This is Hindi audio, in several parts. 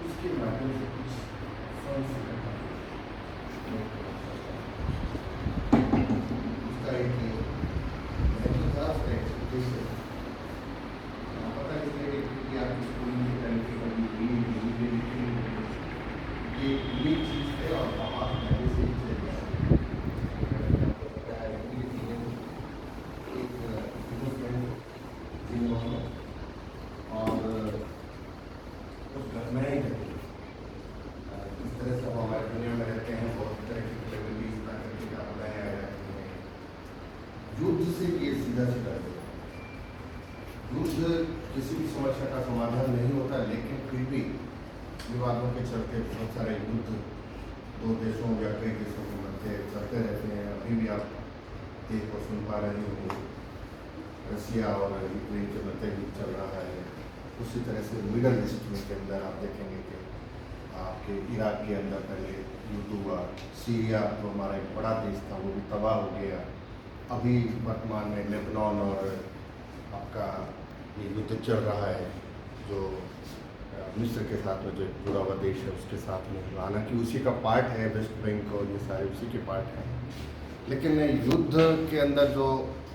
उसके माध्यम से कुछ फंड से करना उसका एक महत्व था, उसका एक उद्देश्य था। पता चले कि आपकी स्कूल में तरीके का ये यूनिक चीज़ है और बहुत पहले से ही चल रहा है। आपको पता है कि ये चीज़ें एक बिजनेसमैन जिन्होंने और कुछ घटनाएँ घटी इस तरह से हम हमारे दुनिया में रहते हैं। बहुत तरह की कैटेगरीज प्राकृतिक आपदाएँ आ जाती हैं। युद्ध से ये सीधा सीधा युद्ध किसी भी समस्या का समाधान नहीं होता, लेकिन फिर भी विवादों के चलते बहुत सारे युद्ध दो देशों या कई देशों के मध्य चलते रहते हैं। अभी भी आप देख और सुन पा रहे होंगे, रसिया और यूक्रेन के मध्य युद्ध चल रहा है। उसी तरह से मिडल ईस्ट में के अंदर आप देखेंगे कि आपके इराक के अंदर पहले युद्ध हुआ। सीरिया तो हमारा एक बड़ा देश था, वो भी तबाह हो गया। अभी वर्तमान में लेबनान और आपका ये युद्ध चल रहा है जो मिस्र के साथ में जो जुड़ा हुआ देश है उसके साथ में, हालांकि उसी का पार्ट है वेस्ट बैंक और ये सारे उसी के पार्ट हैं। लेकिन युद्ध के अंदर जो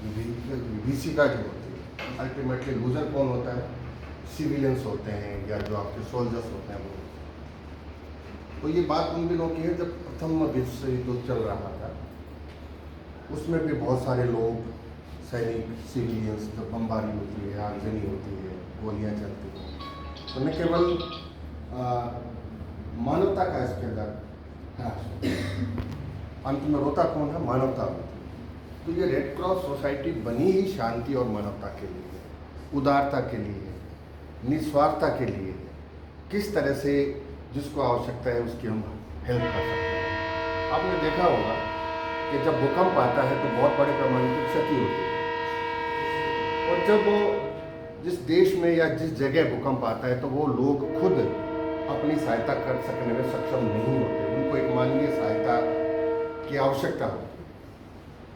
विभीषिका जो होती है, अल्टीमेटली लूजर कौन होता है? सिविलियंस होते हैं या जो आपके सोल्जर्स होते हैं वो। तो ये बात उन दिनों की है जब प्रथम विश्व युद्ध चल रहा था। उसमें भी बहुत सारे लोग, सैनिक, सिविलियंस, जब बमबारी होती है, आगजनी होती है, गोलियाँ चलती हैं, तो न केवल मानवता का इसके अंदर अंत में रोता कौन है? मानवता होती है। तो ये रेड क्रॉस सोसाइटी बनी ही शांति और मानवता के लिए, उदारता के लिए, निस्वार्थता के लिए। किस तरह से जिसको आवश्यकता है उसकी हम हेल्प कर सकते हैं। आपने देखा होगा कि जब भूकंप आता है तो बहुत बड़े पैमाने की क्षति होती है, और जब वो जिस देश में या जिस जगह भूकंप आता है तो वो लोग खुद अपनी सहायता कर सकने में सक्षम नहीं होते, उनको एक मानवीय सहायता की आवश्यकता होती है।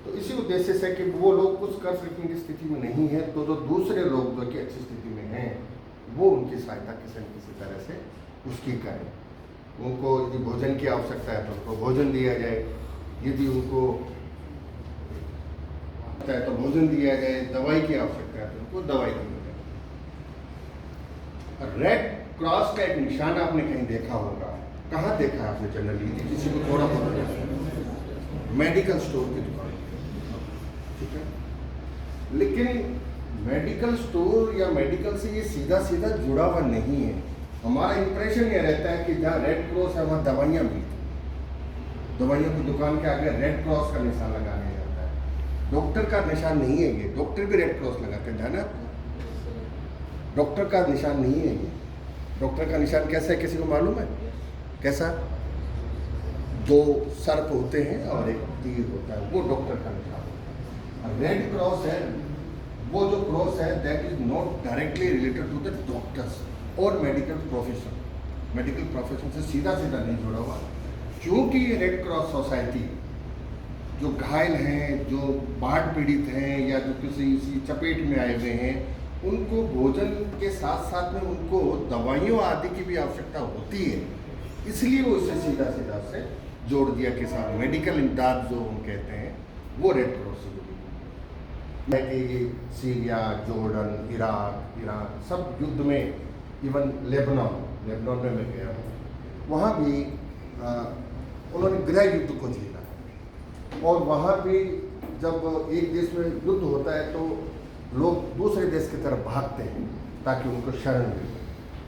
तो इसी उद्देश्य से कि वो लोग कुछ कर सकने की स्थिति में नहीं है, तो जो दूसरे लोग जो कि अच्छी स्थिति में हैं वो उनकी सहायता किसी न किसी तरह से उसकी करें। उनको यदि भोजन की आवश्यकता है तो उनको भोजन दिया जाए, यदि उनको तो भोजन दिया जाए, दवाई की आवश्यकता है तो उनको दवाई दी जाए। रेड क्रॉस का एक निशान आपने कहीं देखा होगा, कहाँ देखा है आपने? जनरली किसी को थोड़ा बहुत मेडिकल स्टोर की दुकान, ठीक है। लेकिन मेडिकल स्टोर या मेडिकल से ये सीधा सीधा जुड़ा हुआ नहीं है। हमारा इंप्रेशन ये रहता है कि जहाँ रेड क्रॉस है वहाँ दवाइयाँ मिलती, दवाइयों की दुकान के आगे रेड क्रॉस का निशान लगाया जाता है। डॉक्टर का निशान नहीं है ये, डॉक्टर भी रेड क्रॉस लगाते हैं, ध्यान है आपको? डॉक्टर का निशान नहीं है ये। डॉक्टर का निशान कैसा है, किसी को मालूम है? कैसा? दो सर्प होते हैं और एक तीर होता है, वो डॉक्टर का निशान होता है। रेड क्रॉस है वो जो क्रॉस है that is not directly related to the doctors और मेडिकल प्रोफेशन। मेडिकल प्रोफेशन से सीधा सीधा नहीं जुड़ा हुआ, क्योंकि ये रेड क्रॉस सोसाइटी जो घायल हैं, जो बाढ़ पीड़ित हैं या जो किसी चपेट में आए हुए हैं, उनको भोजन के साथ साथ में उनको दवाइयों आदि की भी आवश्यकता होती है। इसलिए वो इससे सीधा सीधा से जोड़ दिया कि साहब मेडिकल इमदाद जो हम कहते हैं वो रेड क्रॉस से जुड़ी है। मैं कि ये सीरिया, जॉर्डन, इराक, ईरान सब युद्ध में, इवन लेबनान में मैं गया हूँ, वहाँ भी उन्होंने गृह युद्ध को झेला। और वहाँ भी जब एक देश में युद्ध होता है तो लोग दूसरे देश की तरफ भागते हैं ताकि उनको शरण मिले,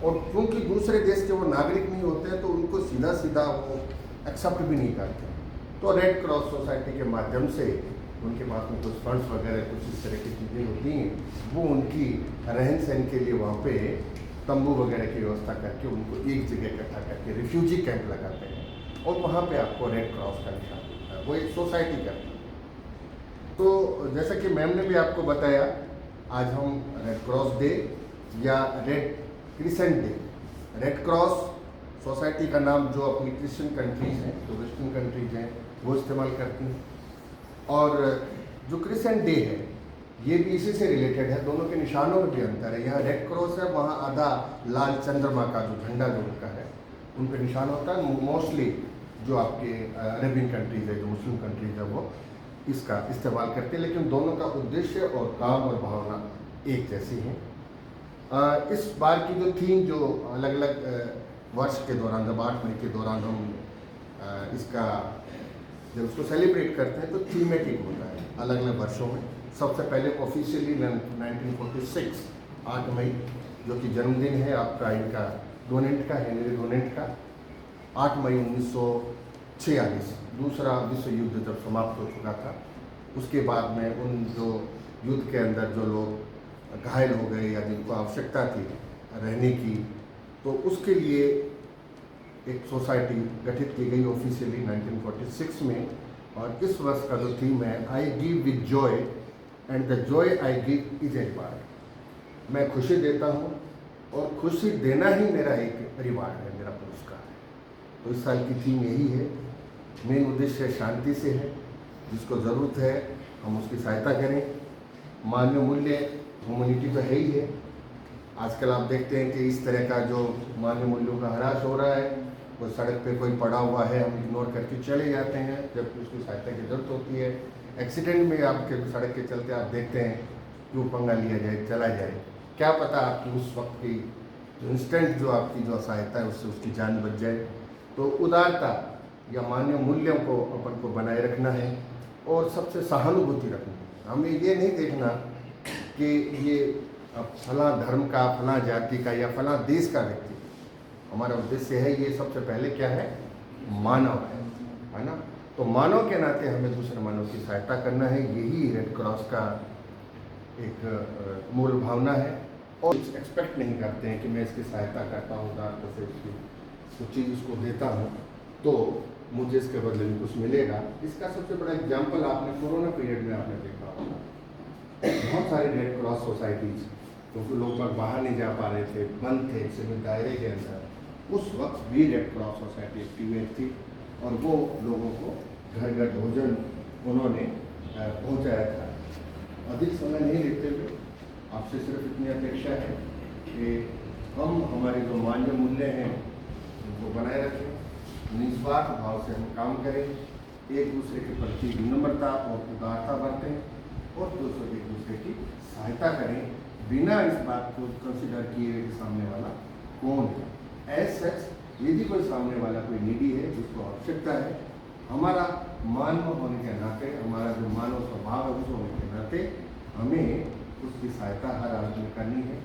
और क्योंकि दूसरे देश के वो नागरिक नहीं होते हैं तो उनको सीधा सीधा वो एक्सेप्ट भी नहीं करते। तो रेड क्रॉस सोसाइटी के माध्यम से उनके पास में कुछ फंड्स वगैरह कुछ इस तरह की चीज़ें होती हैं, वो उनकी रहन सहन के लिए वहाँ पे तंबू वगैरह की व्यवस्था करके उनको एक जगह इकट्ठा करके रिफ्यूजी कैंप लगाते हैं, और वहाँ पे आपको रेड क्रॉस का निशान मिलता है। वो एक सोसाइटी करती है। तो जैसा कि मैम ने भी आपको बताया, आज हम रेड क्रॉस डे या red crescent day, red cross society का नाम जो अपनी क्रिश्चियन कंट्रीज़ हैं, जो वेस्टर्न कंट्रीज हैं, वो इस्तेमाल करती हैं। और जो क्रिसेंट डे है ये भी इसी से रिलेटेड है, दोनों के निशानों में भी अंतर है। यहाँ रेड क्रॉस है, वहाँ आधा लाल चंद्रमा का जो झंडा जो उनका है उन पर निशान होता है। मोस्टली जो आपके अरेबियन कंट्रीज है, जो मुस्लिम कंट्रीज है, वो इसका इस्तेमाल करते हैं, लेकिन दोनों का उद्देश्य और काम और भावना एक जैसी है। इस बार की जो थीम जो अलग अलग वर्ष के दौरान, जब 8 मई के दौरान हम इसका जब उसको सेलिब्रेट करते हैं तो थीमेटिक होता है अलग अलग वर्षों में। सबसे पहले ऑफिशियली 1946 8 मई, जो कि जन्मदिन है आपका इनका डोनेंट का, हेनरी डोनेंट का, 8 मई 1946 दूसरा विश्व युद्ध जब समाप्त हो चुका था। उसके बाद में उन जो युद्ध के अंदर जो लोग घायल हो गए या जिनको आवश्यकता थी रहने की, तो उसके लिए एक सोसाइटी गठित की गई ऑफिशियली 1946 में। और इस वर्ष का जो थीम है, I give with Joy and the Joy I give is a reward. मैं खुशी देता हूँ और खुशी देना ही मेरा एक रिवार्ड है, मेरा पुरस्कार है। तो इस साल की थीम यही है। मेन उद्देश्य शांति से है, जिसको ज़रूरत है हम उसकी सहायता करें। मानवीय मूल्य, ह्यूमैनिटी तो है ही है। आजकल आप देखते हैं कि इस तरह का जो मानवीय मूल्यों का ह्रास हो रहा है, वो सड़क पे कोई पड़ा हुआ है हम इग्नोर करके चले जाते हैं, जबकि उसकी सहायता की जरूरत होती है। एक्सीडेंट में आपके सड़क के चलते आप देखते हैं क्यों पंगा लिया जाए, चला जाए, क्या पता आपकी उस वक्त की जो इंस्टेंट जो आपकी जो सहायता है उससे उसकी जान बच जाए। तो उदारता या मानवीय मूल्यों को अपन को बनाए रखना है और सबसे सहानुभूति रखनी है। हमें ये नहीं देखना कि ये फलां धर्म का, फलां जाति का या फलां देश का व्यक्ति। हमारा उद्देश्य है ये सबसे पहले क्या है, मानव है ना। तो मानव के नाते हमें दूसरे मानव की सहायता करना है, यही रेड क्रॉस का एक मूल भावना है। और एक्सपेक्ट नहीं करते हैं कि मैं इसकी सहायता करता हूँ, उदारता से इसकी कुछ चीज़ उसको देता हूँ तो मुझे इसके बदले में कुछ मिलेगा। इसका सबसे बड़ा एग्जाम्पल आपने कोरोना पीरियड में आपने देखा होगा, बहुत सारे रेड क्रॉस सोसाइटीज़, क्योंकि लोग बाहर नहीं जा पा रहे थे, बंद थे सीमित दायरे के अंदर, उस वक्त भी रेड क्रॉस सोसाइटी एक्टिवेट थी और वो लोगों को घर घर भोजन उन्होंने पहुंचाया था। अधिक समय नहीं लेते हुए आपसे सिर्फ इतनी अपेक्षा है कि हम हमारे जो मानवीय मूल्य हैं उनको बनाए रखें, निस्वार्थ भाव से हम काम करें, एक दूसरे के प्रति विनम्रता और उदारता बरतें और दूसरों एक दूसरे की सहायता करें, बिना इस बात को कंसिडर किए कि सामने वाला कौन है। एज सच यदि कोई सामने वाला कोई नीडी है जिसको आवश्यकता है, हमारा मानव होने के नाते, हमारा जो मानव स्वभाव है उस होने के नाते हमें उसकी सहायता हर हाल में करनी है।